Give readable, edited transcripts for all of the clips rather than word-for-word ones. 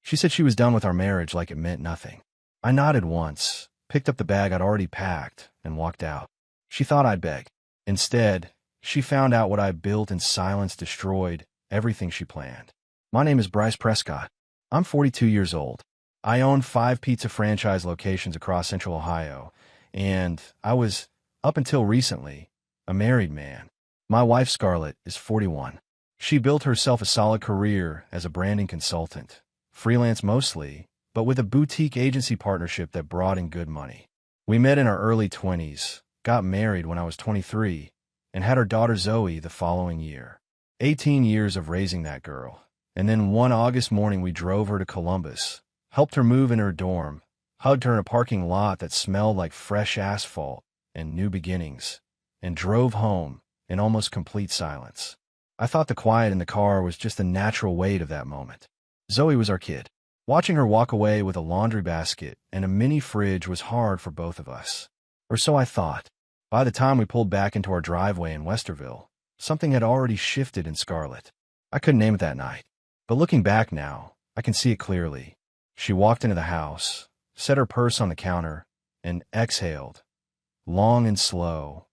She said she was done with our marriage like it meant nothing. I nodded once, picked up the bag I'd already packed, and walked out. She thought I'd beg. Instead, she found out what I built in silence destroyed everything she planned. My name is Bryce Prescott. I'm 42 years old. I own 5 pizza franchise locations across Central Ohio, and I was, up until recently, a married man. My wife, Scarlett, is 41. She built herself a solid career as a branding consultant, freelance mostly, but with a boutique agency partnership that brought in good money. We met in our early 20s, got married when I was 23, and had our daughter Zoe the following year. 18 years of raising that girl. And then one August morning we drove her to Columbus, helped her move in her dorm, hugged her in a parking lot that smelled like fresh asphalt and new beginnings, and drove home in almost complete silence. I thought the quiet in the car was just the natural weight of that moment. Zoe was our kid. Watching her walk away with a laundry basket and a mini fridge was hard for both of us. Or so I thought. By the time we pulled back into our driveway in Westerville, something had already shifted in Scarlett. I couldn't name it that night. But looking back now, I can see it clearly. She walked into the house, set her purse on the counter, and exhaled, long and slow,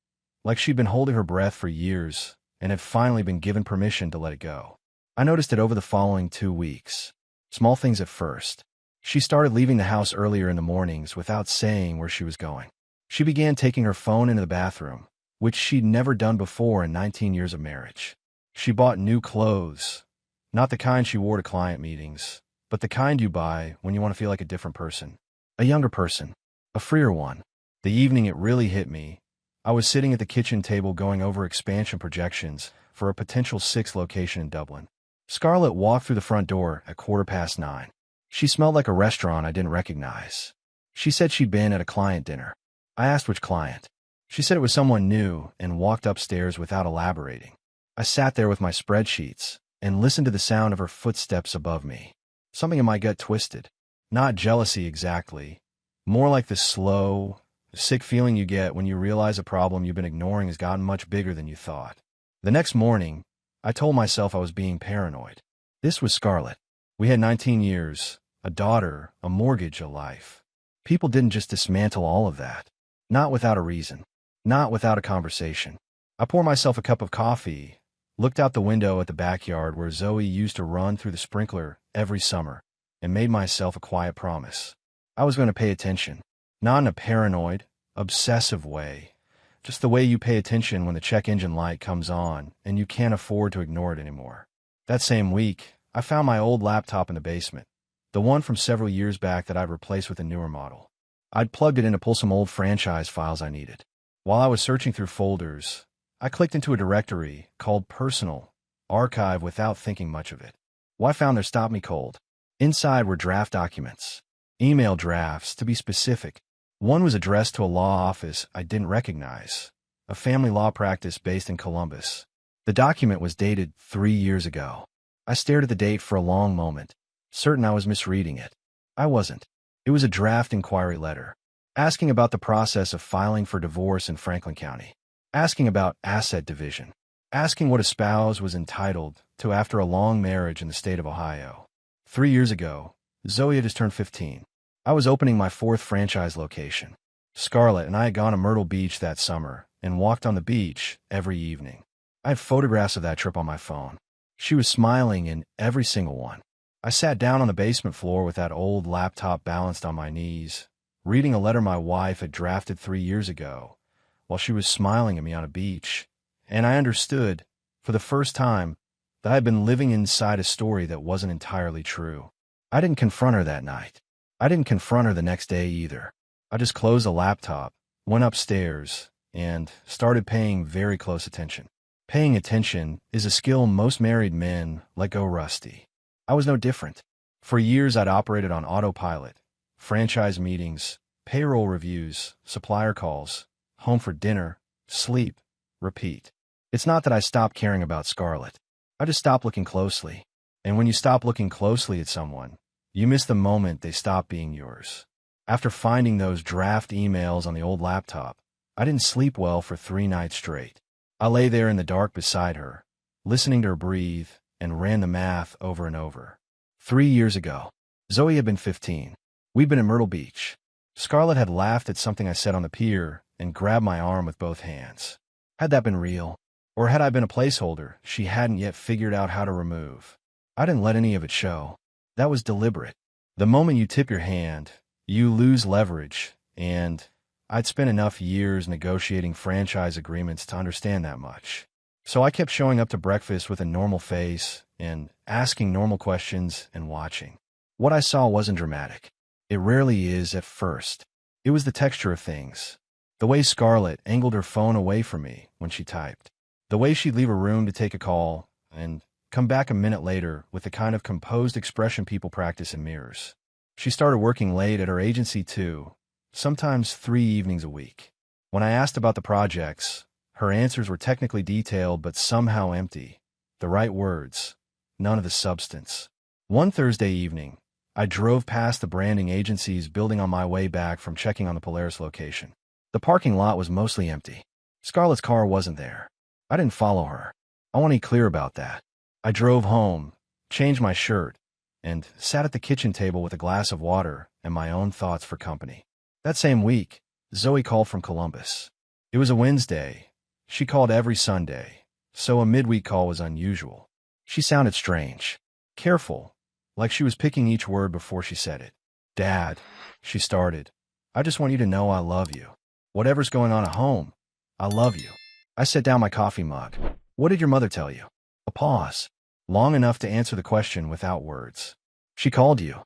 like she'd been holding her breath for years and had finally been given permission to let it go. I noticed it over the following 2 weeks. Small things at first. She started leaving the house earlier in the mornings without saying where she was going. She began taking her phone into the bathroom, which she'd never done before in 19 years of marriage. She bought new clothes. Not the kind she wore to client meetings, but the kind you buy when you want to feel like a different person. A younger person. A freer one. The evening it really hit me, I was sitting at the kitchen table going over expansion projections for a potential 6th location in Dublin. Scarlett walked through the front door at 9:15. She smelled like a restaurant I didn't recognize. She said she'd been at a client dinner. I asked which client. She said it was someone new and walked upstairs without elaborating. I sat there with my spreadsheets and listened to the sound of her footsteps above me. Something in my gut twisted. Not jealousy exactly. More like the slow, sick feeling you get when you realize a problem you've been ignoring has gotten much bigger than you thought. The next morning, I told myself I was being paranoid. This was Scarlett. We had 19 years, a daughter, a mortgage, a life. People didn't just dismantle all of that. Not without a reason. Not without a conversation. I poured myself a cup of coffee, looked out the window at the backyard where Zoe used to run through the sprinkler every summer, and made myself a quiet promise. I was going to pay attention. Not in a paranoid, obsessive way. Just the way you pay attention when the check engine light comes on and you can't afford to ignore it anymore. That same week, I found my old laptop in the basement, the one from several years back that I'd replaced with a newer model. I'd plugged it in to pull some old franchise files I needed. While I was searching through folders, I clicked into a directory called Personal, Archive without thinking much of it. What I found there stopped me cold. Inside were draft documents. Email drafts, to be specific. One was addressed to a law office I didn't recognize, a family law practice based in Columbus. The document was dated 3 years ago. I stared at the date for a long moment, certain I was misreading it. I wasn't. It was a draft inquiry letter, asking about the process of filing for divorce in Franklin County, asking about asset division, asking what a spouse was entitled to after a long marriage in the state of Ohio. 3 years ago, Zoe had just turned 15. I was opening my 4th franchise location. Scarlett and I had gone to Myrtle Beach that summer and walked on the beach every evening. I had photographs of that trip on my phone. She was smiling in every single one. I sat down on the basement floor with that old laptop balanced on my knees, reading a letter my wife had drafted 3 years ago, while she was smiling at me on a beach, and I understood, for the first time, that I had been living inside a story that wasn't entirely true. I didn't confront her that night. I didn't confront her the next day either. I just closed the laptop, went upstairs, and started paying very close attention. Paying attention is a skill most married men let go rusty. I was no different. For years I'd operated on autopilot, franchise meetings, payroll reviews, supplier calls, home for dinner, sleep, repeat. It's not that I stopped caring about Scarlett. I just stopped looking closely. And when you stop looking closely at someone, you miss the moment they stop being yours. After finding those draft emails on the old laptop, I didn't sleep well for 3 nights straight. I lay there in the dark beside her, listening to her breathe, and ran the math over and over. 3 years ago, Zoe had been 15. We'd been in Myrtle Beach. Scarlett had laughed at something I said on the pier and grabbed my arm with both hands. Had that been real? Or had I been a placeholder she hadn't yet figured out how to remove? I didn't let any of it show. That was deliberate. The moment you tip your hand, you lose leverage, and I'd spent enough years negotiating franchise agreements to understand that much. So I kept showing up to breakfast with a normal face and asking normal questions and watching. What I saw wasn't dramatic. It rarely is at first. It was the texture of things. The way Scarlett angled her phone away from me when she typed. The way she'd leave a room to take a call and come back a minute later with the kind of composed expression people practice in mirrors. She started working late at her agency too, sometimes 3 evenings a week. When I asked about the projects, her answers were technically detailed but somehow empty. The right words, none of the substance. One Thursday evening, I drove past the branding agency's building on my way back from checking on the Polaris location. The parking lot was mostly empty. Scarlett's car wasn't there. I didn't follow her. I want to be clear about that. I drove home, changed my shirt, and sat at the kitchen table with a glass of water and my own thoughts for company. That same week, Zoe called from Columbus. It was a Wednesday. She called every Sunday, so a midweek call was unusual. She sounded strange, careful, like she was picking each word before she said it. "Dad," she started, "I just want you to know I love you. Whatever's going on at home, I love you." I set down my coffee mug. "What did your mother tell you?" A pause, long enough to answer the question without words. "She called you,"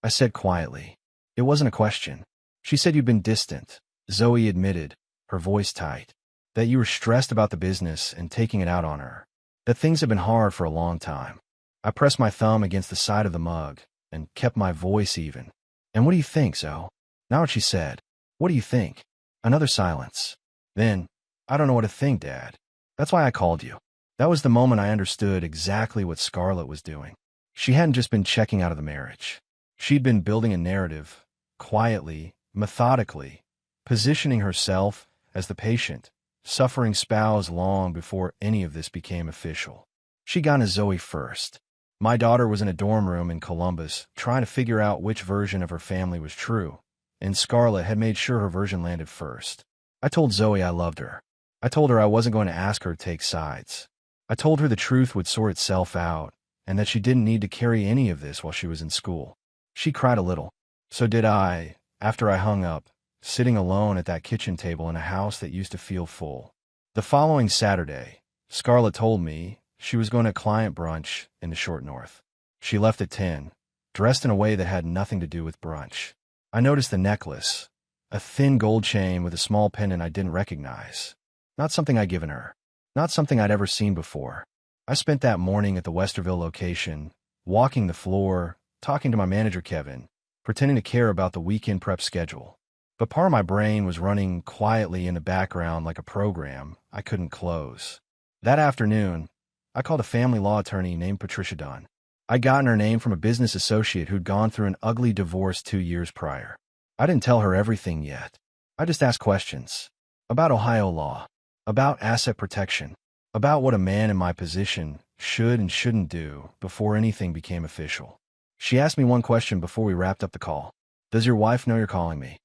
I said quietly. It wasn't a question. "She said you'd been distant," Zoe admitted, her voice tight. "That you were stressed about the business and taking it out on her. That things had been hard for a long time." I pressed my thumb against the side of the mug and kept my voice even. "And what do you think, Zoe?" Not what she said. "What do you think?" Another silence. Then, "I don't know what to think, Dad. That's why I called you." That was the moment I understood exactly what Scarlett was doing. She hadn't just been checking out of the marriage. She'd been building a narrative, quietly, methodically, positioning herself as the patient, suffering spouse long before any of this became official. She got to Zoe first. My daughter was in a dorm room in Columbus trying to figure out which version of her family was true, and Scarlett had made sure her version landed first. I told Zoe I loved her. I told her I wasn't going to ask her to take sides. I told her the truth would sort itself out, and that she didn't need to carry any of this while she was in school. She cried a little. So did I, after I hung up, sitting alone at that kitchen table in a house that used to feel full. The following Saturday, Scarlett told me she was going to client brunch in the short north. She left at 10, dressed in a way that had nothing to do with brunch. I noticed the necklace, a thin gold chain with a small pendant I didn't recognize. Not something I'd given her. Not something I'd ever seen before. I spent that morning at the Westerville location, walking the floor, talking to my manager Kevin, pretending to care about the weekend prep schedule. But part of my brain was running quietly in the background like a program I couldn't close. That afternoon, I called a family law attorney named Patricia Dunn. I'd gotten her name from a business associate who'd gone through an ugly divorce 2 years prior. I didn't tell her everything yet. I just asked questions. About Ohio law. About asset protection. About what a man in my position should and shouldn't do before anything became official. She asked me one question before we wrapped up the call. "Does your wife know you're calling me?"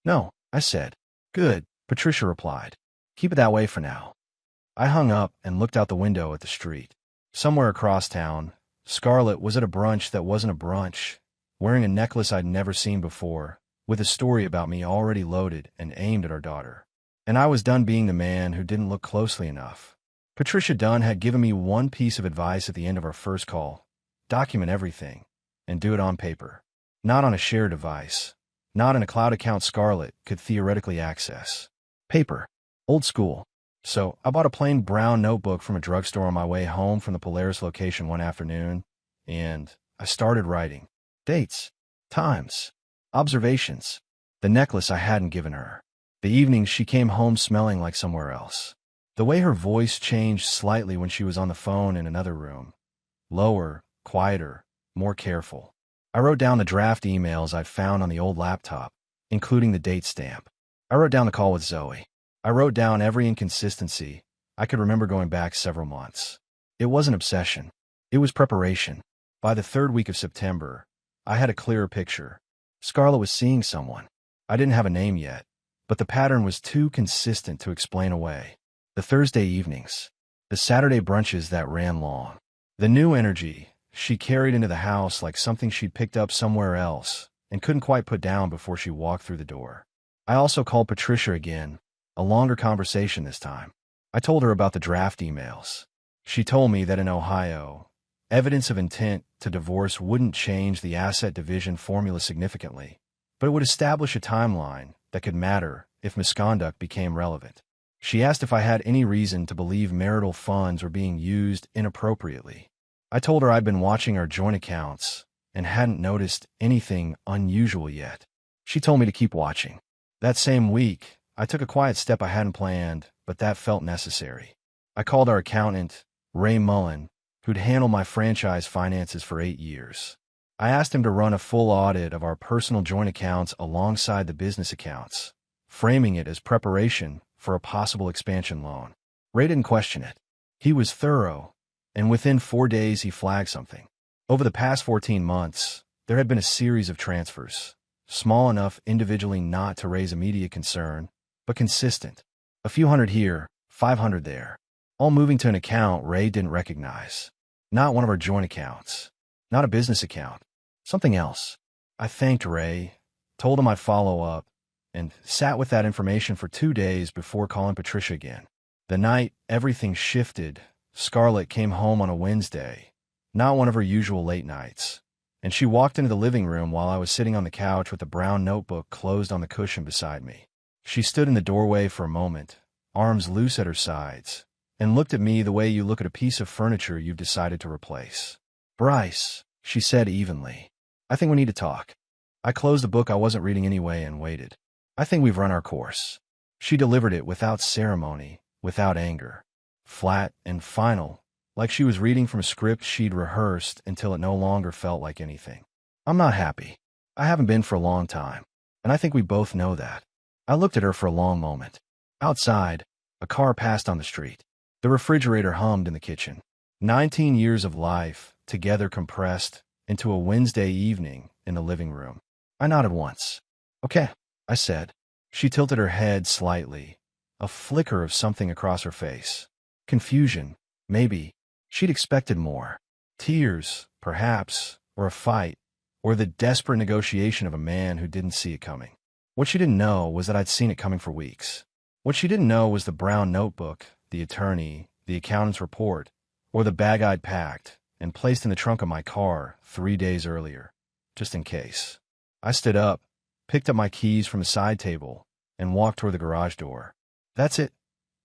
"No," I said. "Good," Patricia replied. "Keep it that way for now." I hung up and looked out the window at the street. Somewhere across town, Scarlett was at a brunch that wasn't a brunch, wearing a necklace I'd never seen before, with a story about me already loaded and aimed at our daughter. And I was done being the man who didn't look closely enough. Patricia Dunn had given me one piece of advice at the end of our first call. Document everything, and do it on paper. Not on a shared device. Not in a cloud account Scarlett could theoretically access. Paper. Old school. So I bought a plain brown notebook from a drugstore on my way home from the Polaris location one afternoon, and I started writing. Dates. Times. Observations. The necklace I hadn't given her. The evenings she came home smelling like somewhere else. The way her voice changed slightly when she was on the phone in another room. Lower, quieter, more careful. I wrote down the draft emails I'd found on the old laptop, including the date stamp. I wrote down the call with Zoe. I wrote down every inconsistency. I could remember going back several months. It wasn't obsession. It was preparation. By the 3rd week of September, I had a clearer picture. Scarlett was seeing someone. I didn't have a name yet, but the pattern was too consistent to explain away. The Thursday evenings, the Saturday brunches that ran long, the new energy she carried into the house like something she'd picked up somewhere else and couldn't quite put down before she walked through the door. I also called Patricia again, a longer conversation this time. I told her about the draft emails. She told me that in Ohio, evidence of intent to divorce wouldn't change the asset division formula significantly, but it would establish a timeline that could matter if misconduct became relevant. She asked if I had any reason to believe marital funds were being used inappropriately. I told her I'd been watching our joint accounts and hadn't noticed anything unusual yet. She told me to keep watching. That same week, I took a quiet step I hadn't planned, but that felt necessary. I called our accountant, Ray Mullen, who'd handled my franchise finances for 8 years. I asked him to run a full audit of our personal joint accounts alongside the business accounts, framing it as preparation for a possible expansion loan. Ray didn't question it. He was thorough, and within 4 days he flagged something. Over the past 14 months, there had been a series of transfers, small enough individually not to raise immediate concern, but consistent. A few hundred here, 500 there, all moving to an account Ray didn't recognize. Not one of our joint accounts. Not a business account. Something else. I thanked Ray, told him I'd follow up, and sat with that information for 2 days before calling Patricia again. The night everything shifted, Scarlett came home on a Wednesday, not one of her usual late nights, and she walked into the living room while I was sitting on the couch with a brown notebook closed on the cushion beside me. She stood in the doorway for a moment, arms loose at her sides, and looked at me the way you look at a piece of furniture you've decided to replace. "Bryce," she said evenly, "I think we need to talk." I closed the book I wasn't reading anyway and waited. "I think we've run our course." She delivered it without ceremony, without anger. Flat and final, like she was reading from a script she'd rehearsed until it no longer felt like anything. "I'm not happy. I haven't been for a long time, and I think we both know that." I looked at her for a long moment. Outside, a car passed on the street. The refrigerator hummed in the kitchen. 19 years of life, together compressed into a Wednesday evening in the living room. I nodded once. "Okay," I said. She tilted her head slightly, a flicker of something across her face. Confusion, maybe. She'd expected more. Tears, perhaps, or a fight, or the desperate negotiation of a man who didn't see it coming. What she didn't know was that I'd seen it coming for weeks. What she didn't know was the brown notebook, the attorney, the accountant's report, or the bag I'd packed and placed in the trunk of my car 3 days earlier, just in case. I stood up, picked up my keys from the side table, and walked toward the garage door. "That's it,"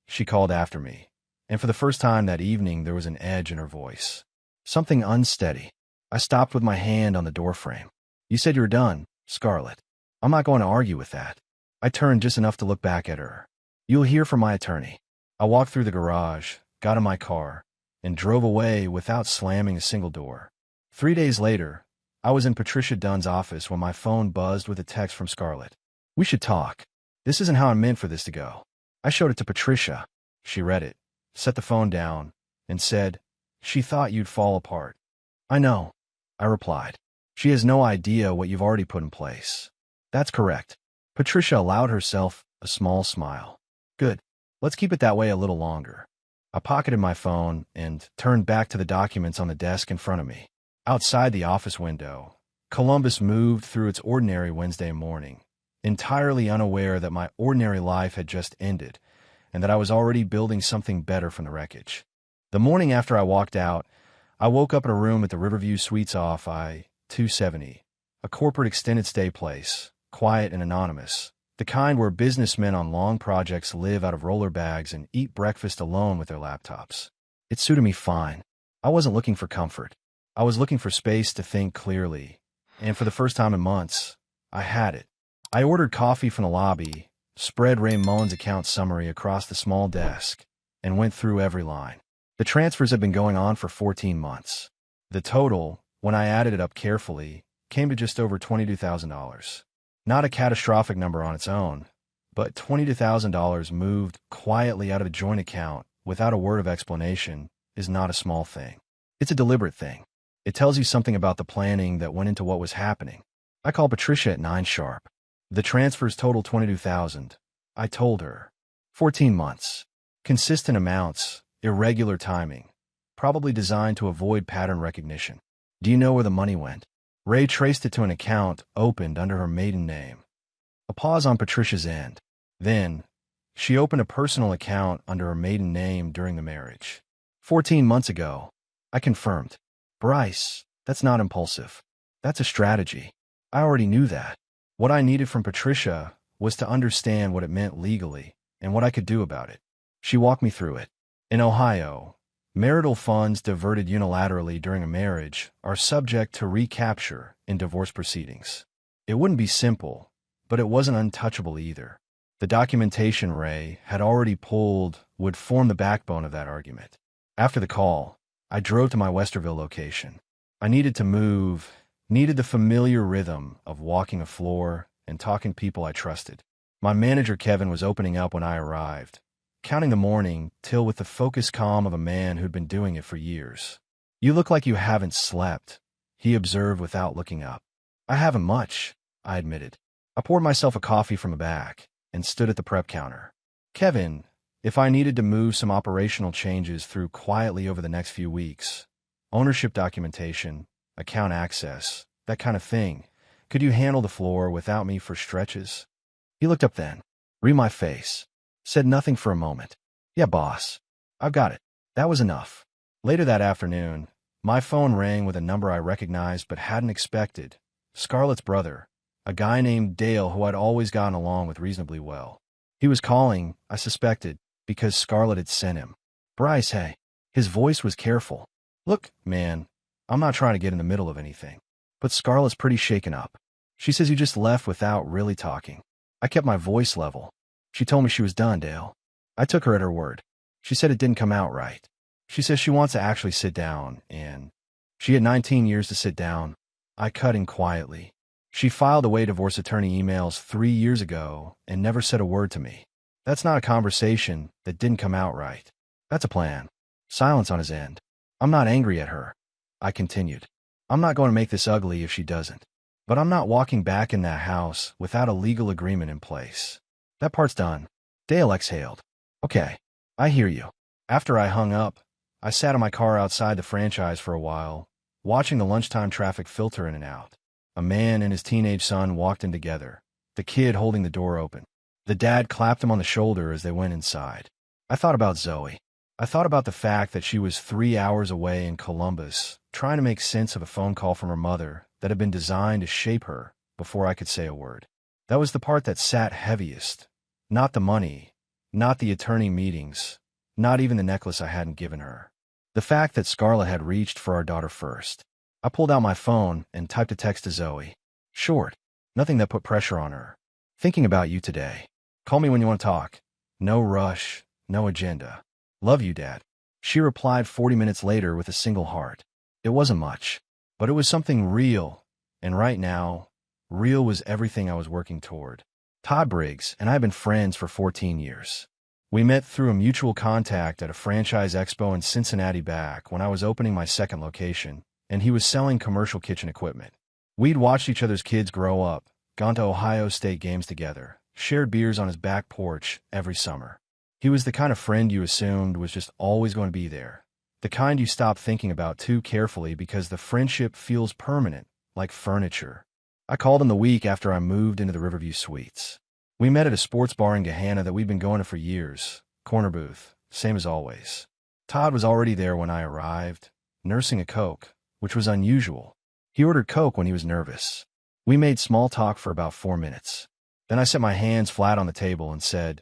she called after me, and for the first time that evening there was an edge in her voice. Something unsteady. I stopped with my hand on the doorframe. "You said you were done, Scarlett. I'm not going to argue with that." I turned just enough to look back at her. "You'll hear from my attorney." I walked through the garage, got in my car, and drove away without slamming a single door. 3 days later, I was in Patricia Dunn's office when my phone buzzed with a text from Scarlett. "We should talk. This isn't how I meant for this to go." I showed it to Patricia. She read it, set the phone down, and said, "She thought you'd fall apart." "I know," I replied. "She has no idea what you've already put in place." "That's correct." Patricia allowed herself a small smile. "Good. Let's keep it that way a little longer." I pocketed my phone and turned back to the documents on the desk in front of me. Outside the office window, Columbus moved through its ordinary Wednesday morning, entirely unaware that my ordinary life had just ended and that I was already building something better from the wreckage. The morning after I walked out, I woke up in a room at the Riverview Suites off I-270, a corporate extended stay place, quiet and anonymous, the kind where businessmen on long projects live out of roller bags and eat breakfast alone with their laptops. It suited me fine. I wasn't looking for comfort. I was looking for space to think clearly, and for the first time in months, I had it. I ordered coffee from the lobby, spread Ray Mullen's account summary across the small desk, and went through every line. The transfers had been going on for 14 months. The total, when I added it up carefully, came to just over $22,000. Not a catastrophic number on its own, but $22,000 moved quietly out of a joint account without a word of explanation is not a small thing. It's a deliberate thing. It tells you something about the planning that went into what was happening. I called Patricia at 9 sharp. The transfers total 22,000. I told her. 14 months. Consistent amounts, irregular timing. Probably designed to avoid pattern recognition. Do you know where the money went? Ray traced it to an account opened under her maiden name. A pause on Patricia's end. Then, she opened a personal account under her maiden name during the marriage. 14 months ago. I confirmed. Bryce, that's not impulsive. That's a strategy. I already knew that. What I needed from Patricia was to understand what it meant legally and what I could do about it. She walked me through it. In Ohio, marital funds diverted unilaterally during a marriage are subject to recapture in divorce proceedings. It wouldn't be simple, but it wasn't untouchable either. The documentation Ray had already pulled would form the backbone of that argument. After the call, I drove to my Westerville location. I needed to move, needed the familiar rhythm of walking a floor and talking to people I trusted. My manager Kevin was opening up when I arrived, counting the morning till with the focused calm of a man who'd been doing it for years. You look like you haven't slept, he observed without looking up. I haven't much, I admitted. I poured myself a coffee from a bag and stood at the prep counter. Kevin, if I needed to move some operational changes through quietly over the next few weeks, ownership documentation, account access, that kind of thing, could you handle the floor without me for stretches? He looked up then, read my face, said nothing for a moment. Yeah, boss. I've got it. That was enough. Later that afternoon, my phone rang with a number I recognized but hadn't expected. Scarlett's brother, a guy named Dale who I'd always gotten along with reasonably well. He was calling, I suspected, because Scarlett had sent him. Bryce, hey. His voice was careful. Look, man, I'm not trying to get in the middle of anything, but Scarlett's pretty shaken up. She says you just left without really talking. I kept my voice level. She told me she was done, Dale. I took her at her word. She said it didn't come out right. She says she wants to actually sit down, and she had 19 years to sit down. I cut in quietly. She filed away divorce attorney emails 3 years ago and never said a word to me. That's not a conversation that didn't come out right. That's a plan. Silence on his end. I'm not angry at her. I continued. I'm not going to make this ugly if she doesn't. But I'm not walking back in that house without a legal agreement in place. That part's done. Dale exhaled. Okay, I hear you. After I hung up, I sat in my car outside the franchise for a while, watching the lunchtime traffic filter in and out. A man and his teenage son walked in together, the kid holding the door open. The dad clapped him on the shoulder as they went inside. I thought about Zoe. I thought about the fact that she was 3 hours away in Columbus, trying to make sense of a phone call from her mother that had been designed to shape her before I could say a word. That was the part that sat heaviest. Not the money, not the attorney meetings, not even the necklace I hadn't given her. The fact that Scarlett had reached for our daughter first. I pulled out my phone and typed a text to Zoe. Short, nothing that put pressure on her. Thinking about you today. Call me when you want to talk. No rush, no agenda. Love you, Dad. She replied 40 minutes later with a single heart. It wasn't much, but it was something real, and right now, real was everything I was working toward. Todd Briggs and I have been friends for 14 years. We met through a mutual contact at a franchise expo in Cincinnati back when I was opening my second location, and he was selling commercial kitchen equipment. We'd watched each other's kids grow up, gone to Ohio State games together, shared beers on his back porch every summer. He was the kind of friend you assumed was just always going to be there. The kind you stop thinking about too carefully because the friendship feels permanent, like furniture. I called him the week after I moved into the Riverview Suites. We met at a sports bar in Gahanna that we'd been going to for years. Corner booth, same as always. Todd was already there when I arrived, nursing a Coke, which was unusual. He ordered Coke when he was nervous. We made small talk for about 4 minutes. Then I set my hands flat on the table and said,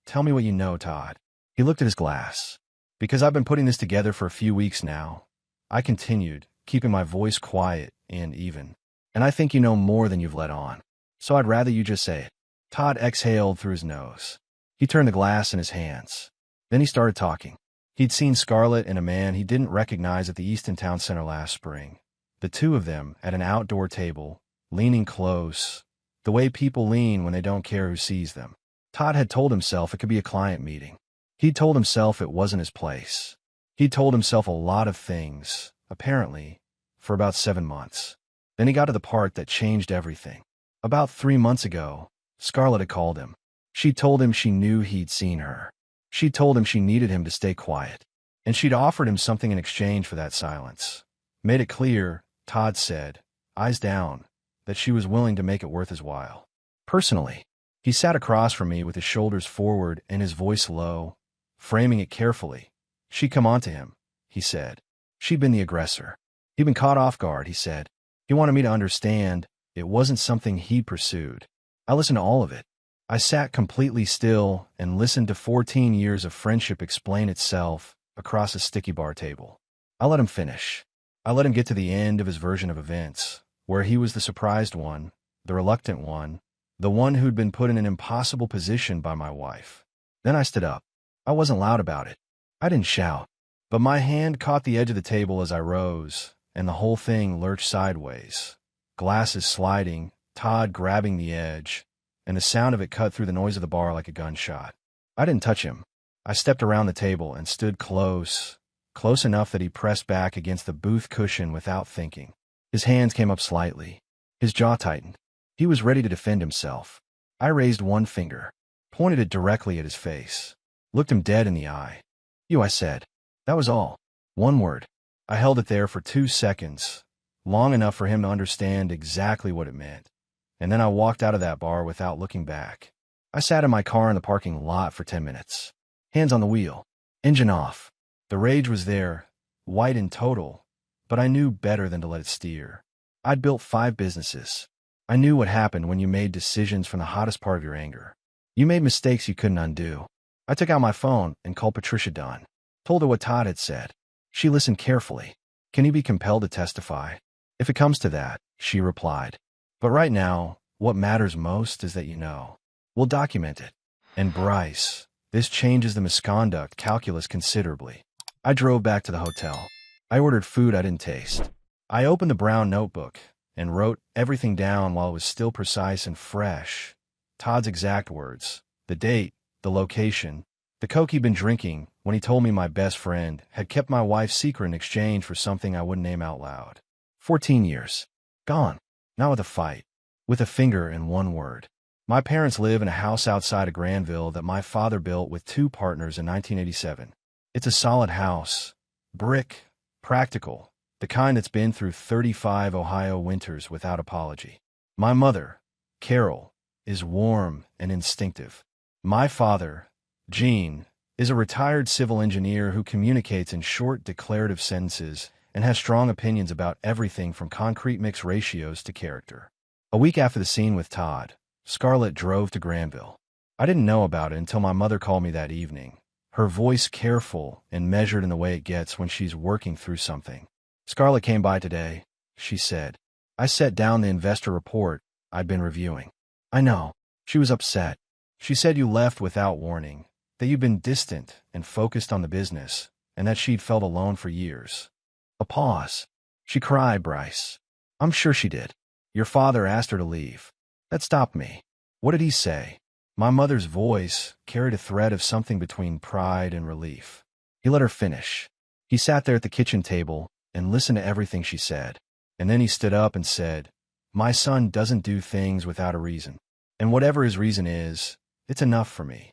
"Tell me what you know, Todd." He looked at his glass. "Because I've been putting this together for a few weeks now," I continued, keeping my voice quiet and even. "And I think you know more than you've let on. So I'd rather you just say it." Todd exhaled through his nose. He turned the glass in his hands. Then he started talking. He'd seen Scarlett and a man he didn't recognize at the Easton Town Center last spring. The two of them at an outdoor table, leaning close, the way people lean when they don't care who sees them. Todd had told himself it could be a client meeting. He'd told himself it wasn't his place. He'd told himself a lot of things, apparently, for about 7 months. Then he got to the part that changed everything. About 3 months ago, Scarlett had called him. She told him she knew he'd seen her. She told him she needed him to stay quiet. And she'd offered him something in exchange for that silence. Made it clear, Todd said, eyes down, that she was willing to make it worth his while. Personally, he sat across from me with his shoulders forward and his voice low, framing it carefully. She'd come on to him, he said. She'd been the aggressor. He'd been caught off guard, he said. He wanted me to understand it wasn't something he pursued. I listened to all of it. I sat completely still and listened to 14 years of friendship explain itself across a sticky bar table. I let him finish. I let him get to the end of his version of events, where he was the surprised one, the reluctant one, the one who'd been put in an impossible position by my wife. Then I stood up. I wasn't loud about it. I didn't shout, but my hand caught the edge of the table as I rose, and the whole thing lurched sideways. Glasses sliding, Todd grabbing the edge, and the sound of it cut through the noise of the bar like a gunshot. I didn't touch him. I stepped around the table and stood close enough that he pressed back against the booth cushion without thinking. His hands came up slightly. His jaw tightened. He was ready to defend himself. I raised one finger, pointed it directly at his face, looked him dead in the eye. "You," I said. That was all. One word. I held it there for 2 seconds, long enough for him to understand exactly what it meant. And then I walked out of that bar without looking back. I sat in my car in the parking lot for 10 minutes. Hands on the wheel. Engine off. The rage was there, white in total, but I knew better than to let it steer. I'd built 5 businesses. I knew what happened when you made decisions from the hottest part of your anger. You made mistakes you couldn't undo. I took out my phone and called Patricia Dunn. Told her what Todd had said. She listened carefully. "Can you be compelled to testify?" "If it comes to that," she replied. "But right now, what matters most is that you know. We'll document it. And Bryce, this changes the misconduct calculus considerably." I drove back to the hotel. I ordered food I didn't taste. I opened the brown notebook and wrote everything down while it was still precise and fresh. Todd's exact words, the date, the location, the coke he'd been drinking when he told me my best friend had kept my wife's secret in exchange for something I wouldn't name out loud. 14 years. Gone. Not with a fight. With a finger and one word. My parents live in a house outside of Granville that my father built with 2 partners in 1987. It's a solid house. Brick. Practical. The kind that's been through 35 Ohio winters without apology. My mother, Carol, is warm and instinctive. My father, Gene, is a retired civil engineer who communicates in short declarative sentences and has strong opinions about everything from concrete mix ratios to character. A week after the scene with Todd, Scarlett drove to Granville. I didn't know about it until my mother called me that evening, her voice careful and measured in the way it gets when she's working through something. "Scarlett came by today," she said. I set down the investor report I'd been reviewing. "I know." She was upset. She said you left without warning, that you'd been distant and focused on the business, and that she'd felt alone for years. A pause. "She cried, Bryce." "I'm sure she did. Your father asked her to leave. That stopped me." "What did he say?" My mother's voice carried a thread of something between pride and relief. "He let her finish. He sat there at the kitchen table and listened to everything she said. And then he stood up and said, 'My son doesn't do things without a reason. And whatever his reason is, it's enough for me.'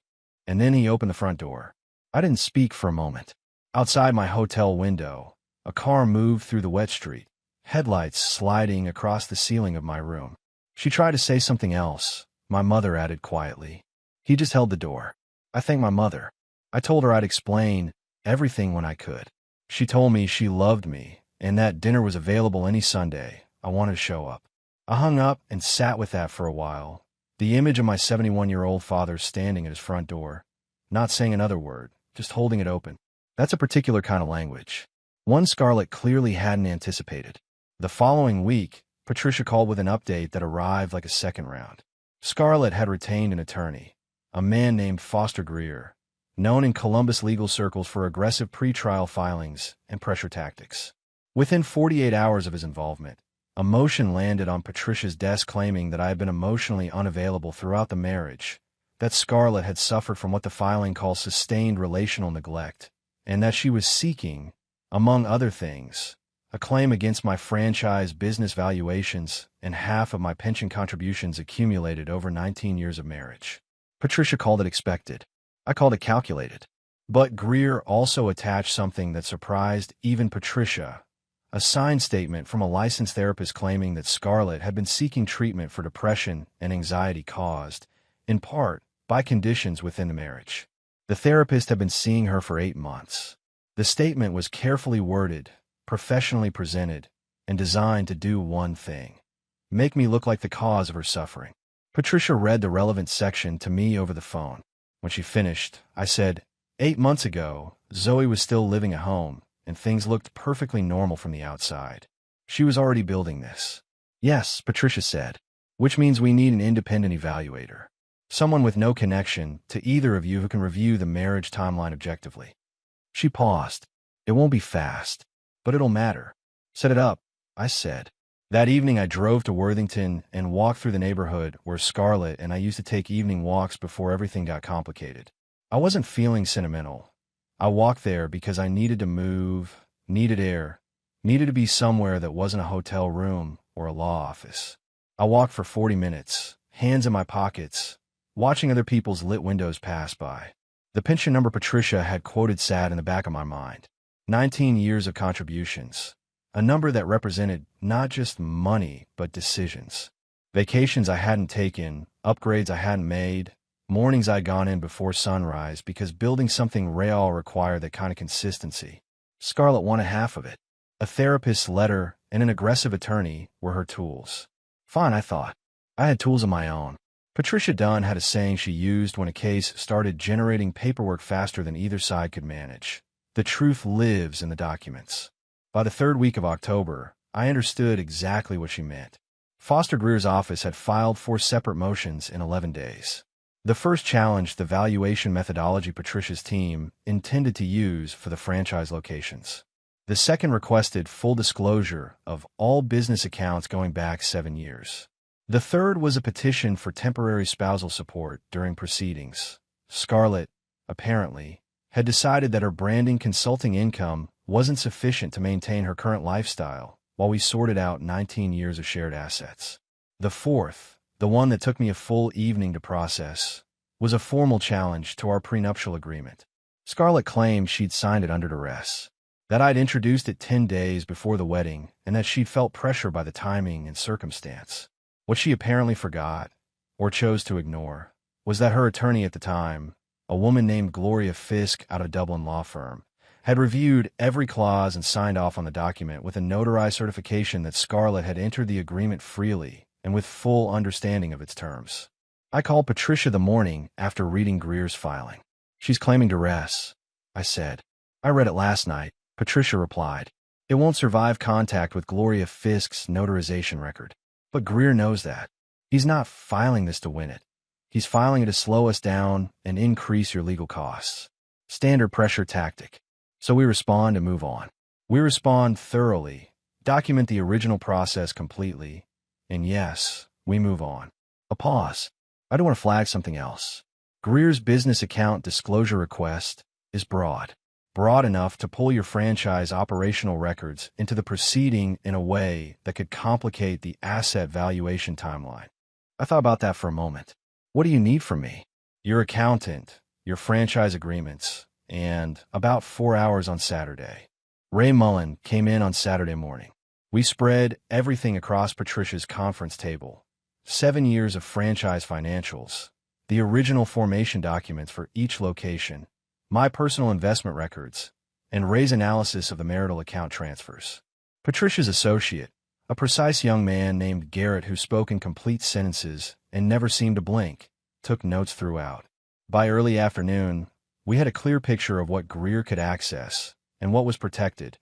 And then he opened the front door." I didn't speak for a moment. Outside my hotel window, a car moved through the wet street, headlights sliding across the ceiling of my room. She tried to say something else. My mother added quietly. "He just held the door." I thanked my mother. I told her I'd explain everything when I could. She told me she loved me and that dinner was available any Sunday. I wanted to show up. I hung up and sat with that for a while. The image of my 71-year-old father standing at his front door, not saying another word, just holding it open. That's a particular kind of language. One Scarlett clearly hadn't anticipated. The following week, Patricia called with an update that arrived like a second round. Scarlett had retained an attorney, a man named Foster Greer, known in Columbus legal circles for aggressive pretrial filings and pressure tactics. Within 48 hours of his involvement, a motion landed on Patricia's desk claiming that I had been emotionally unavailable throughout the marriage, that Scarlett had suffered from what the filing calls sustained relational neglect, and that she was seeking, among other things, a claim against my franchise business valuations, and half of my pension contributions accumulated over 19 years of marriage. Patricia called it expected. I called it calculated. But Greer also attached something that surprised even Patricia, a signed statement from a licensed therapist claiming that Scarlett had been seeking treatment for depression and anxiety caused, in part, by conditions within the marriage. The therapist had been seeing her for 8 months. The statement was carefully worded, professionally presented, and designed to do one thing: make me look like the cause of her suffering. Patricia read the relevant section to me over the phone. When she finished, I said, 8 months ago, Zoe was still living at home, and things looked perfectly normal from the outside. She was already building this. Yes, Patricia said, which means we need an independent evaluator. Someone with no connection to either of you who can review the marriage timeline objectively. She paused. It won't be fast, but it'll matter. Set it up, I said. That evening I drove to Worthington and walked through the neighborhood where Scarlett and I used to take evening walks before everything got complicated. I wasn't feeling sentimental. I walked there because I needed to move, needed air, needed to be somewhere that wasn't a hotel room or a law office. I walked for 40 minutes, hands in my pockets, watching other people's lit windows pass by. The pension number Patricia had quoted sat in the back of my mind. 19 years of contributions. A number that represented not just money, but decisions. Vacations I hadn't taken, upgrades I hadn't made, mornings I'd gone in before sunrise because building something real required that kind of consistency. Scarlett wanted half of it. A therapist's letter and an aggressive attorney were her tools. Fine, I thought. I had tools of my own. Patricia Dunn had a saying she used when a case started generating paperwork faster than either side could manage. The truth lives in the documents. By the 3rd week of October, I understood exactly what she meant. Foster Greer's office had filed 4 separate motions in 11 days. The first challenged the valuation methodology Patricia's team intended to use for the franchise locations. The second requested full disclosure of all business accounts going back 7 years. The third was a petition for temporary spousal support during proceedings. Scarlett, apparently, had decided that her branding consulting income wasn't sufficient to maintain her current lifestyle while we sorted out 19 years of shared assets. The fourth, the one that took me a full evening to process, was a formal challenge to our prenuptial agreement. Scarlett claimed she'd signed it under duress, that I'd introduced it 10 days before the wedding, and that she'd felt pressure by the timing and circumstance. What she apparently forgot, or chose to ignore, was that her attorney at the time, a woman named Gloria Fisk out of Dublin law firm, had reviewed every clause and signed off on the document with a notarized certification that Scarlett had entered the agreement freely and with full understanding of its terms. I called Patricia the morning after reading Greer's filing. She's claiming duress, I said. I read it last night, Patricia replied. It won't survive contact with Gloria Fisk's notarization record. But Greer knows that. He's not filing this to win it. He's filing it to slow us down and increase your legal costs. Standard pressure tactic. So we respond and move on. We respond thoroughly, document the original process completely, and yes, we move on. A pause. I do want to flag something else. Greer's business account disclosure request is broad enough to pull your franchise operational records into the proceeding in a way that could complicate the asset valuation timeline. I thought about that for a moment. What do you need from me? Your accountant, your franchise agreements, and about 4 hours on Saturday. Ray Mullen came in on Saturday morning. We spread everything across Patricia's conference table. 7 years of franchise financials, the original formation documents for each location, my personal investment records, and Ray's analysis of the marital account transfers. Patricia's associate, a precise young man named Garrett who spoke in complete sentences and never seemed to blink, took notes throughout. By early afternoon, we had a clear picture of what Greer could access and what was protected,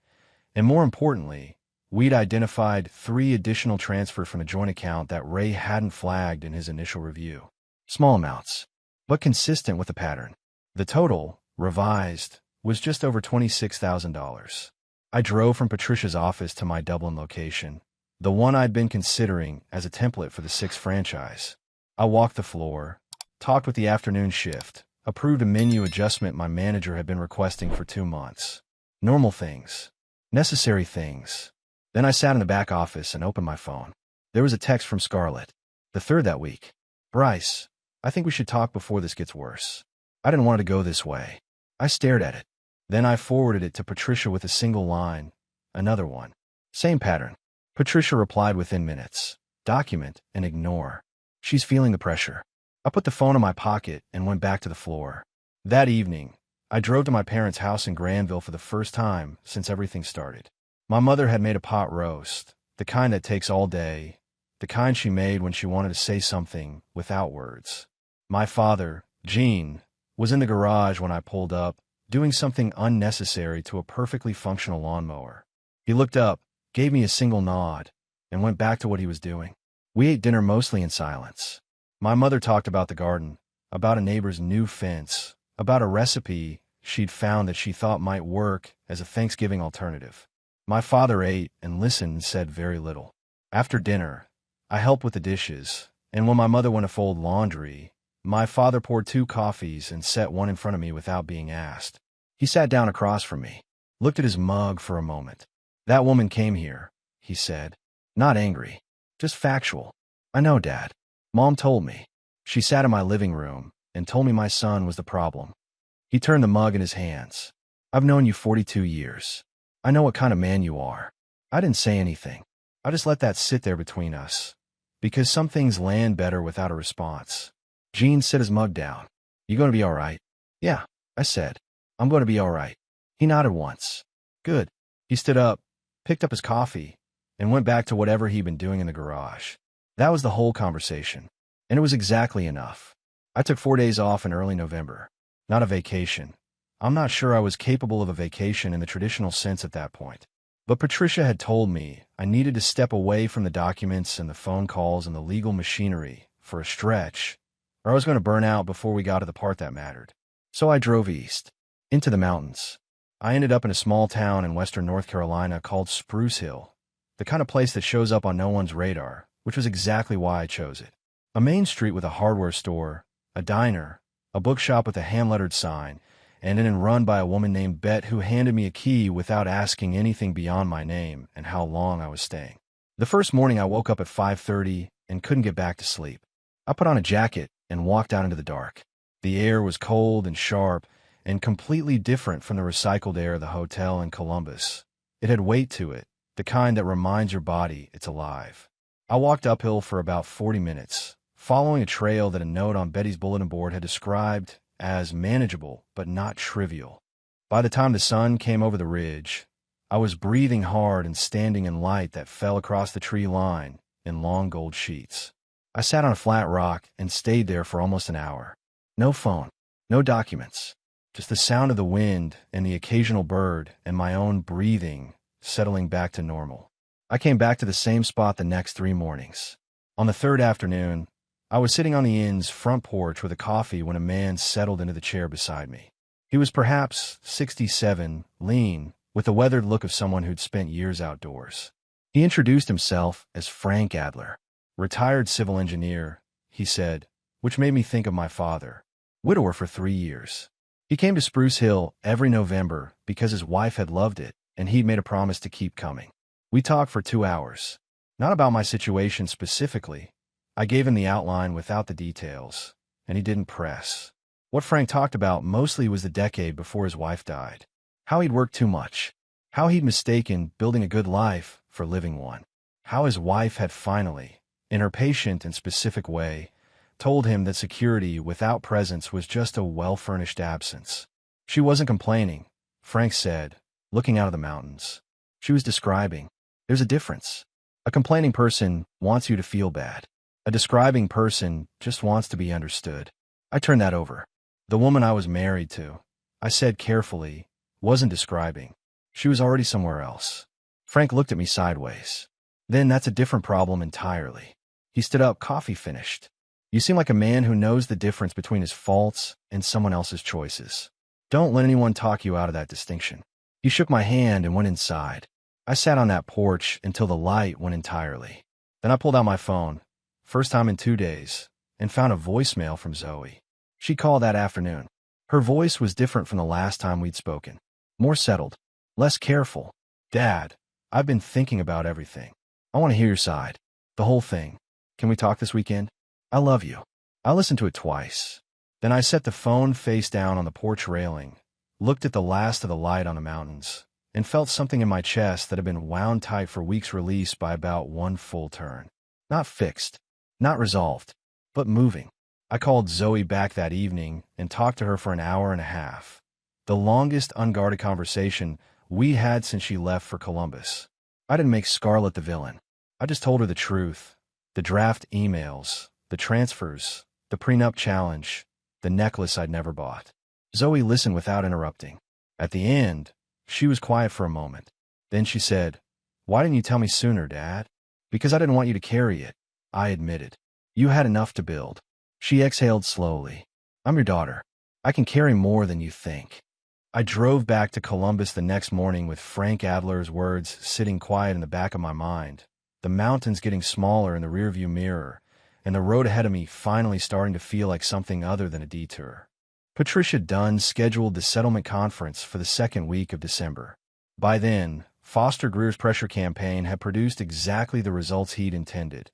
and more importantly, we'd identified 3 additional transfers from the joint account that Ray hadn't flagged in his initial review. Small amounts, but consistent with the pattern. The total, revised, was just over $26,000. I drove from Patricia's office to my Dublin location, the one I'd been considering as a template for the 6th franchise. I walked the floor, talked with the afternoon shift, approved a menu adjustment my manager had been requesting for 2 months. Normal things. Necessary things. Then I sat in the back office and opened my phone. There was a text from Scarlett. The third that week. Bryce, I think we should talk before this gets worse. I didn't want it to go this way. I stared at it. Then I forwarded it to Patricia with a single line. Another one. Same pattern. Patricia replied within minutes. Document and ignore. She's feeling the pressure. I put the phone in my pocket and went back to the floor. That evening, I drove to my parents' house in Granville for the first time since everything started. My mother had made a pot roast, the kind that takes all day, the kind she made when she wanted to say something without words. My father, Gene, was in the garage when I pulled up, doing something unnecessary to a perfectly functional lawnmower. He looked up, gave me a single nod, and went back to what he was doing. We ate dinner mostly in silence. My mother talked about the garden, about a neighbor's new fence, about a recipe she'd found that she thought might work as a Thanksgiving alternative. My father ate and listened and said very little. After dinner, I helped with the dishes, and when my mother went to fold laundry, my father poured 2 coffees and set one in front of me without being asked. He sat down across from me, looked at his mug for a moment. That woman came here, he said. Not angry, just factual. I know, Dad. Mom told me. She sat in my living room and told me my son was the problem. He turned the mug in his hands. I've known you 42 years. I know what kind of man you are. I didn't say anything. I just let that sit there between us, because some things land better without a response. Gene set his mug down. You going to be all right? Yeah, I said. I'm going to be all right. He nodded once. Good. He stood up, picked up his coffee, and went back to whatever he'd been doing in the garage. That was the whole conversation. And it was exactly enough. I took 4 days off in early November. Not a vacation. I'm not sure I was capable of a vacation in the traditional sense at that point. But Patricia had told me I needed to step away from the documents and the phone calls and the legal machinery for a stretch, or I was going to burn out before we got to the part that mattered. So I drove east, into the mountains. I ended up in a small town in western North Carolina called Spruce Hill, the kind of place that shows up on no one's radar, which was exactly why I chose it. A main street with a hardware store, a diner, a bookshop with a hand-lettered sign, and an inn run by a woman named Bet who handed me a key without asking anything beyond my name and how long I was staying. The first morning I woke up at 5:30 and couldn't get back to sleep. I put on a jacket and walked out into the dark. The air was cold and sharp and completely different from the recycled air of the hotel in Columbus. It had weight to it, the kind that reminds your body it's alive. I walked uphill for about 40 minutes, following a trail that a note on Betty's bulletin board had described as manageable but not trivial. By the time the sun came over the ridge, I was breathing hard and standing in light that fell across the tree line in long gold sheets. I sat on a flat rock and stayed there for almost an hour. No phone, no documents, just the sound of the wind and the occasional bird and my own breathing settling back to normal. I came back to the same spot the next 3 mornings. On the third afternoon, I was sitting on the inn's front porch with a coffee when a man settled into the chair beside me. He was perhaps 67, lean, with the weathered look of someone who'd spent years outdoors. He introduced himself as Frank Adler, retired civil engineer, he said, which made me think of my father, widower for 3 years. He came to Spruce Hill every November because his wife had loved it, and he'd made a promise to keep coming. We talked for 2 hours, not about my situation specifically. I gave him the outline without the details, and he didn't press. What Frank talked about mostly was the decade before his wife died. How he'd worked too much. How he'd mistaken building a good life for living one. How his wife had finally, in her patient and specific way, told him that security without presence was just a well-furnished absence. She wasn't complaining, Frank said, looking out of the mountains. She was describing. There's a difference. A complaining person wants you to feel bad. A describing person just wants to be understood. I turned that over. The woman I was married to, I said carefully, wasn't describing. She was already somewhere else. Frank looked at me sideways. Then that's a different problem entirely. He stood up, coffee finished. You seem like a man who knows the difference between his faults and someone else's choices. Don't let anyone talk you out of that distinction. He shook my hand and went inside. I sat on that porch until the light went entirely. Then I pulled out my phone, first time in 2 days, and found a voicemail from Zoe. She called that afternoon. Her voice was different from the last time we'd spoken. More settled, less careful. Dad, I've been thinking about everything. I want to hear your side. The whole thing. Can we talk this weekend? I love you. I listened to it twice. Then I set the phone face down on the porch railing, looked at the last of the light on the mountains, and felt something in my chest that had been wound tight for weeks release by about one full turn. Not fixed, not resolved, but moving. I called Zoe back that evening and talked to her for an hour and a half. The longest unguarded conversation we had since she left for Columbus. I didn't make Scarlett the villain. I just told her the truth. The draft emails, the transfers, the prenup challenge, the necklace I'd never bought. Zoe listened without interrupting. At the end, she was quiet for a moment. Then she said, "Why didn't you tell me sooner, Dad?" "Because I didn't want you to carry it," I admitted. "You had enough to build." She exhaled slowly. "I'm your daughter. I can carry more than you think." I drove back to Columbus the next morning with Frank Adler's words sitting quiet in the back of my mind, the mountains getting smaller in the rearview mirror, and the road ahead of me finally starting to feel like something other than a detour. Patricia Dunn scheduled the settlement conference for the second week of December. By then, Foster Greer's pressure campaign had produced exactly the results he'd intended.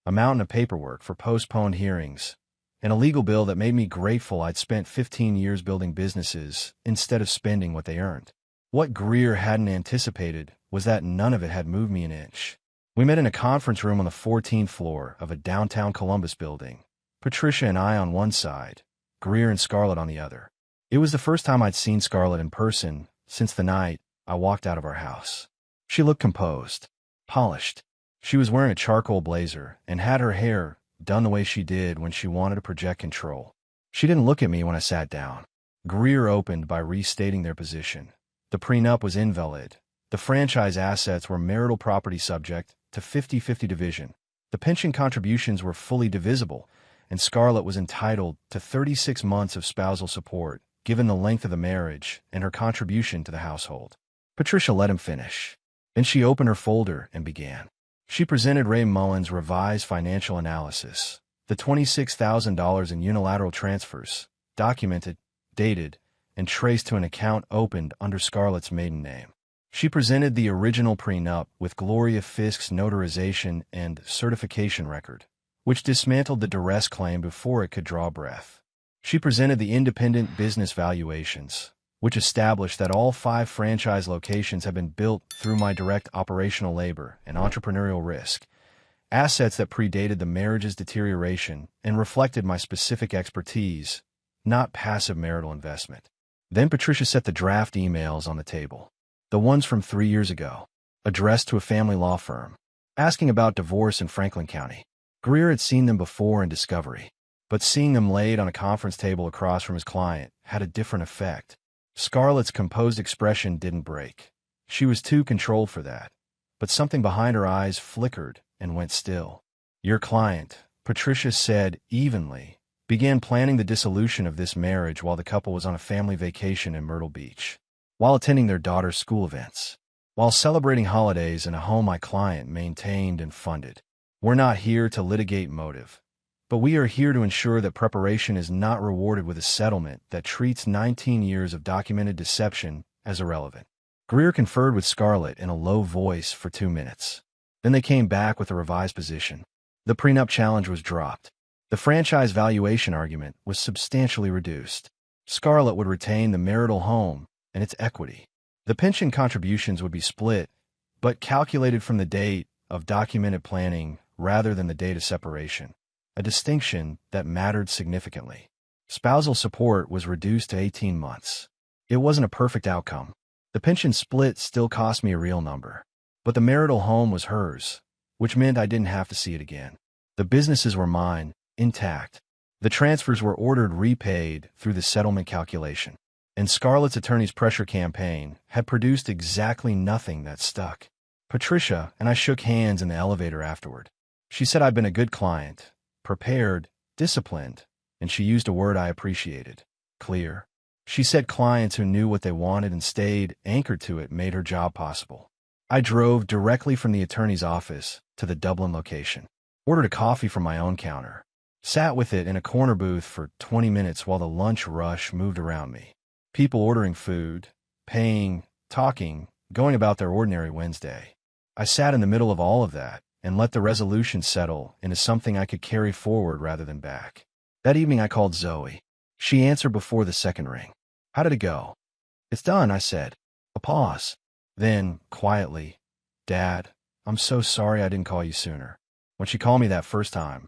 A mountain of paperwork for postponed hearings, and a legal bill that made me grateful I'd spent 15 years building businesses instead of spending what they earned. What Greer hadn't anticipated was that none of it had moved me an inch. We met in a conference room on the 14th floor of a downtown Columbus building, Patricia and I on one side, Greer and Scarlett on the other. It was the first time I'd seen Scarlett in person since the night I walked out of our house. She looked composed, polished. She was wearing a charcoal blazer and had her hair done the way she did when she wanted to project control. She didn't look at me when I sat down. Greer opened by restating their position. The prenup was invalid. The franchise assets were marital property subject to 50-50 division. The pension contributions were fully divisible, and Scarlett was entitled to 36 months of spousal support, given the length of the marriage and her contribution to the household. Patricia let him finish. Then she opened her folder and began. She presented Ray Mullen's revised financial analysis, the $26,000 in unilateral transfers, documented, dated, and traced to an account opened under Scarlett's maiden name. She presented the original prenup with Gloria Fisk's notarization and certification record, which dismantled the duress claim before it could draw breath. She presented the independent business valuations, which established that all 5 franchise locations had been built through my direct operational labor and entrepreneurial risk, assets that predated the marriage's deterioration and reflected my specific expertise, not passive marital investment. Then Patricia set the draft emails on the table, the ones from 3 years ago, addressed to a family law firm, asking about divorce in Franklin County. Greer had seen them before in Discovery, but seeing them laid on a conference table across from his client had a different effect. Scarlett's composed expression didn't break. She was too controlled for that. But something behind her eyes flickered and went still. Your client, Patricia said evenly, began planning the dissolution of this marriage while the couple was on a family vacation in Myrtle Beach, while attending their daughter's school events, while celebrating holidays in a home my client maintained and funded. We're not here to litigate motive, but we are here to ensure that preparation is not rewarded with a settlement that treats 19 years of documented deception as irrelevant. Greer conferred with Scarlett in a low voice for 2 minutes. Then they came back with a revised position. The prenup challenge was dropped. The franchise valuation argument was substantially reduced. Scarlett would retain the marital home and its equity. The pension contributions would be split, but calculated from the date of documented planning rather than the date of separation, a distinction that mattered significantly. Spousal support was reduced to 18 months. It wasn't a perfect outcome. The pension split still cost me a real number, but the marital home was hers, which meant I didn't have to see it again. The businesses were mine, intact. The transfers were ordered repaid through the settlement calculation, and Scarlett's attorney's pressure campaign had produced exactly nothing that stuck. Patricia and I shook hands in the elevator afterward. She said I'd been a good client, prepared, disciplined, and she used a word I appreciated: clear. She said clients who knew what they wanted and stayed anchored to it made her job possible. I drove directly from the attorney's office to the Dublin location, ordered a coffee from my own counter, sat with it in a corner booth for 20 minutes while the lunch rush moved around me. People ordering food, paying, talking, going about their ordinary Wednesday. I sat in the middle of all of that and let the resolution settle into something I could carry forward rather than back. That evening I called Zoe. She answered before the second ring. "How did it go?" "It's done," I said. A pause. Then, quietly, "Dad, I'm so sorry I didn't call you sooner. When she called me that first time,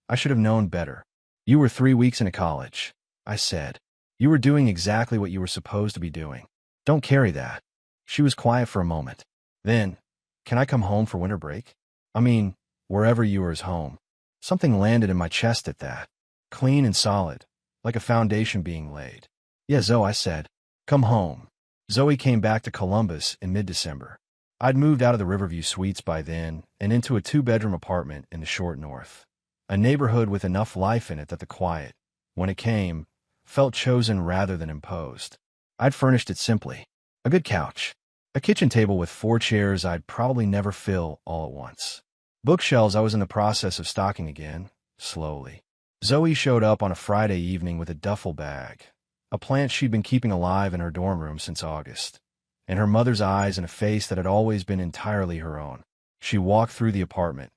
I should have known better. You were 3 weeks into college," I said. "You were doing exactly what you were supposed to be doing. Don't carry that." She was quiet for a moment. Then, "Can I come home for winter break? I mean, wherever you are is home." Something landed in my chest at that. Clean and solid, like a foundation being laid. "Yeah, Zoe," I said. "Come home." Zoe came back to Columbus in mid-December. I'd moved out of the Riverview Suites by then and into a 2-bedroom apartment in the short north. A neighborhood with enough life in it that the quiet, when it came, felt chosen rather than imposed. I'd furnished it simply. A good couch. A kitchen table with 4 chairs I'd probably never fill all at once. Bookshelves I was in the process of stocking again, slowly. Zoe showed up on a Friday evening with a duffel bag, a plant she'd been keeping alive in her dorm room since August, and her mother's eyes and a face that had always been entirely her own. She walked through the apartment,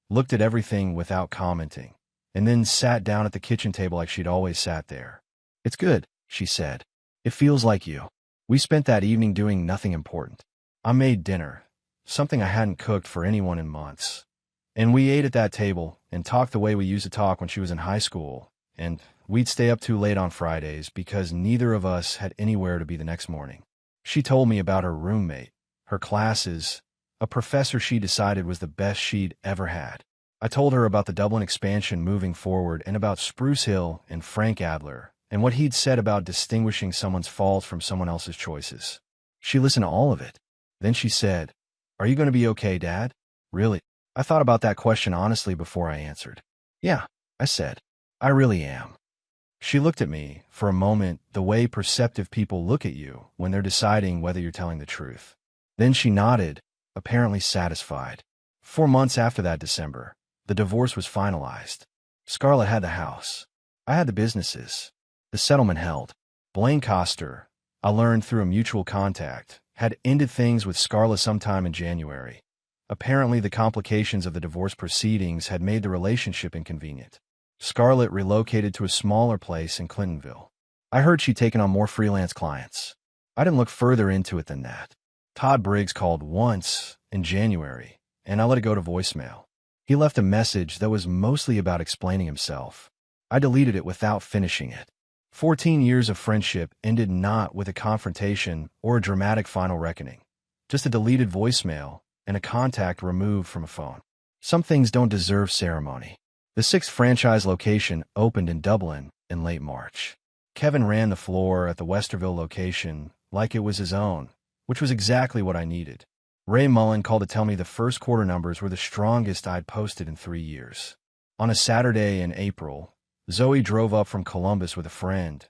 looked at everything without commenting, and then sat down at the kitchen table like she'd always sat there. "It's good," she said. "It feels like you." We spent that evening doing nothing important. I made dinner, something I hadn't cooked for anyone in months. And we ate at that table and talked the way we used to talk when she was in high school, and we'd stay up too late on Fridays because neither of us had anywhere to be the next morning. She told me about her roommate, her classes, a professor she decided was the best she'd ever had. I told her about the Dublin expansion moving forward and about Spruce Hill and Frank Adler and what he'd said about distinguishing someone's faults from someone else's choices. She listened to all of it. Then she said, "Are you going to be okay, Dad?" "Really?" I thought about that question honestly before I answered. "Yeah," I said. "I really am." She looked at me, for a moment, the way perceptive people look at you when they're deciding whether you're telling the truth. Then she nodded, apparently satisfied. 4 months after that December, the divorce was finalized. Scarlett had the house. I had the businesses. The settlement held. Blaine Coster, I learned through a mutual contact, had ended things with Scarlett sometime in January. Apparently, the complications of the divorce proceedings had made the relationship inconvenient. Scarlett relocated to a smaller place in Clintonville. I heard she'd taken on more freelance clients. I didn't look further into it than that. Todd Briggs called once in January, and I let it go to voicemail. He left a message that was mostly about explaining himself. I deleted it without finishing it. 14 years of friendship ended not with a confrontation or a dramatic final reckoning, just a deleted voicemail and a contact removed from a phone. Some things don't deserve ceremony. The 6th franchise location opened in Dublin in late March. Kevin ran the floor at the Westerville location like it was his own, which was exactly what I needed. Ray Mullen called to tell me the first quarter numbers were the strongest I'd posted in 3 years. On a Saturday in April, Zoe drove up from Columbus with a friend,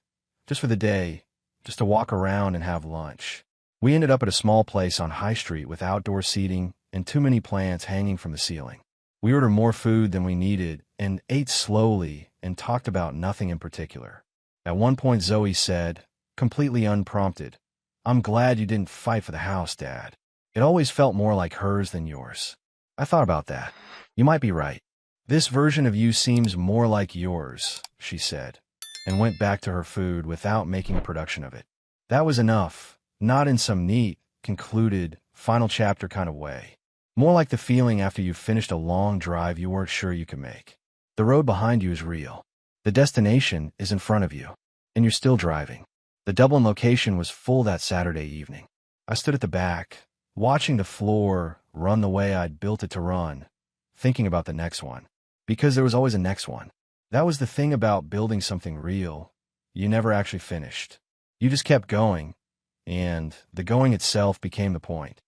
just for the day, just to walk around and have lunch. We ended up at a small place on High Street with outdoor seating and too many plants hanging from the ceiling. We ordered more food than we needed and ate slowly and talked about nothing in particular. At one point, Zoe said, completely unprompted, "I'm glad you didn't fight for the house, Dad. It always felt more like hers than yours." I thought about that. "You might be right. This version of you seems more like yours," she said, and went back to her food without making a production of it. That was enough, not in some neat, concluded, final chapter kind of way. More like the feeling after you've finished a long drive you weren't sure you could make. The road behind you is real. The destination is in front of you, and you're still driving. The Dublin location was full that Saturday evening. I stood at the back, watching the floor run the way I'd built it to run, thinking about the next one. Because there was always a next one. That was the thing about building something real. You never actually finished. You just kept going, and the going itself became the point.